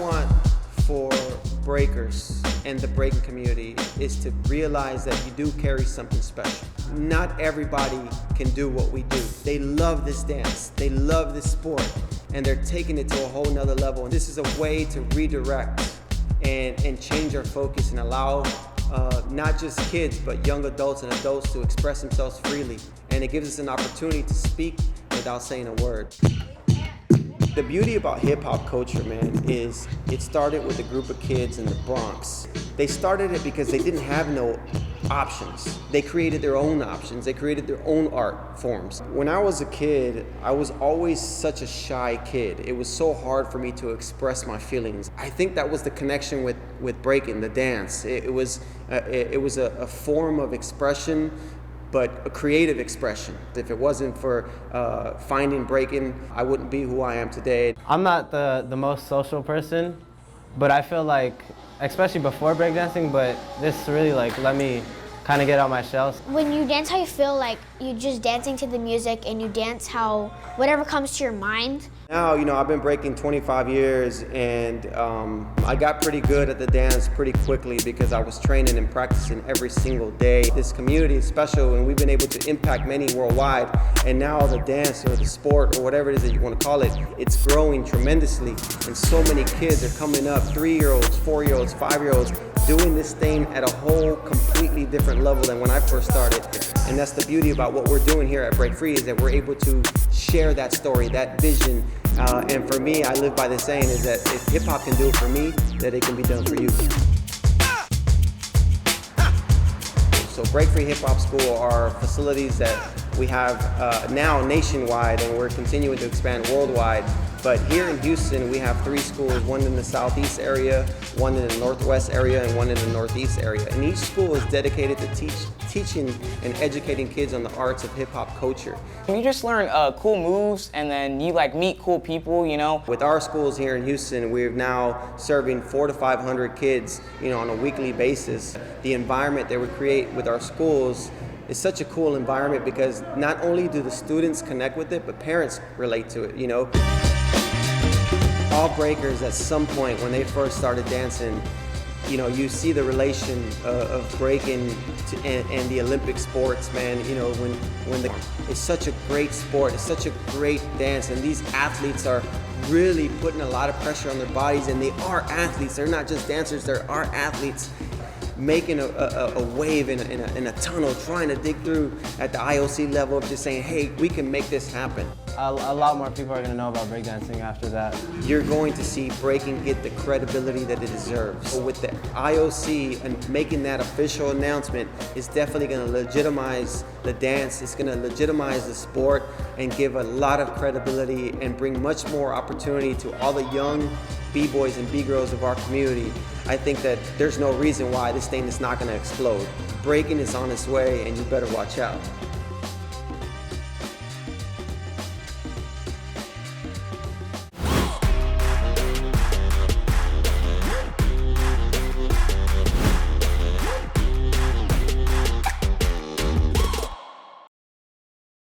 want for breakers and the breaking community is to realize that you do carry something special. Not everybody can do what we do. They love this dance, they love this sport, and they're taking it to a whole nother level. And this is a way to redirect and change our focus and allow not just kids, but young adults and adults to express themselves freely. And it gives us an opportunity to speak without saying a word. The beauty about hip-hop culture, man, is it started with a group of kids in the Bronx. They started it because they didn't have no options. They created their own options. They created their own art forms. When I was a kid, I was always such a shy kid. It was so hard for me to express my feelings. I think that was the connection with breaking, the dance. It was a form of expression, but a creative expression. If it wasn't for finding breaking, I wouldn't be who I am today. I'm not the most social person, but I feel like, especially before breakdancing, but this really let me kind of get out my shell. When you dance how you feel, like you're just dancing to the music and you dance how whatever comes to your mind. Now, I've been breaking 25 years and I got pretty good at the dance pretty quickly because I was training and practicing every single day. This community is special and we've been able to impact many worldwide, and now the dance or the sport or whatever it is that you want to call it, it's growing tremendously, and so many kids are coming up, 3-year-olds, 4-year-olds, 5-year-olds, doing this thing at a whole completely different level than when I first started. And that's the beauty about what we're doing here at Break Free, is that we're able to share that story, that vision. And for me, I live by the saying is that if hip hop can do it for me, that it can be done for you. So Break Free Hip Hop School are facilities that we have now nationwide, and we're continuing to expand worldwide. But here in Houston, we have 3 schools, one in the southeast area, one in the northwest area, and one in the northeast area. And each school is dedicated to teaching and educating kids on the arts of hip-hop culture. You just learn cool moves, and then you meet cool people, With our schools here in Houston, we're now serving 400 to 500 kids, on a weekly basis. The environment that we create with our schools is such a cool environment because not only do the students connect with it, but parents relate to it, All breakers at some point when they first started dancing, you see the relation of breaking and the Olympic sports, man. It's such a great sport, it's such a great dance, and these athletes are really putting a lot of pressure on their bodies, and they are athletes. They're not just dancers, they are athletes, making a wave in a tunnel, trying to dig through at the IOC level of just saying, hey, we can make this happen. A lot more people are going to know about breakdancing after that. You're going to see breaking get the credibility that it deserves. So with the IOC and making that official announcement, it's definitely going to legitimize the dance, it's going to legitimize the sport and give a lot of credibility and bring much more opportunity to all the young B-boys and B-girls of our community. I think that there's no reason why this thing is not going to explode. Breaking is on its way, and you better watch out.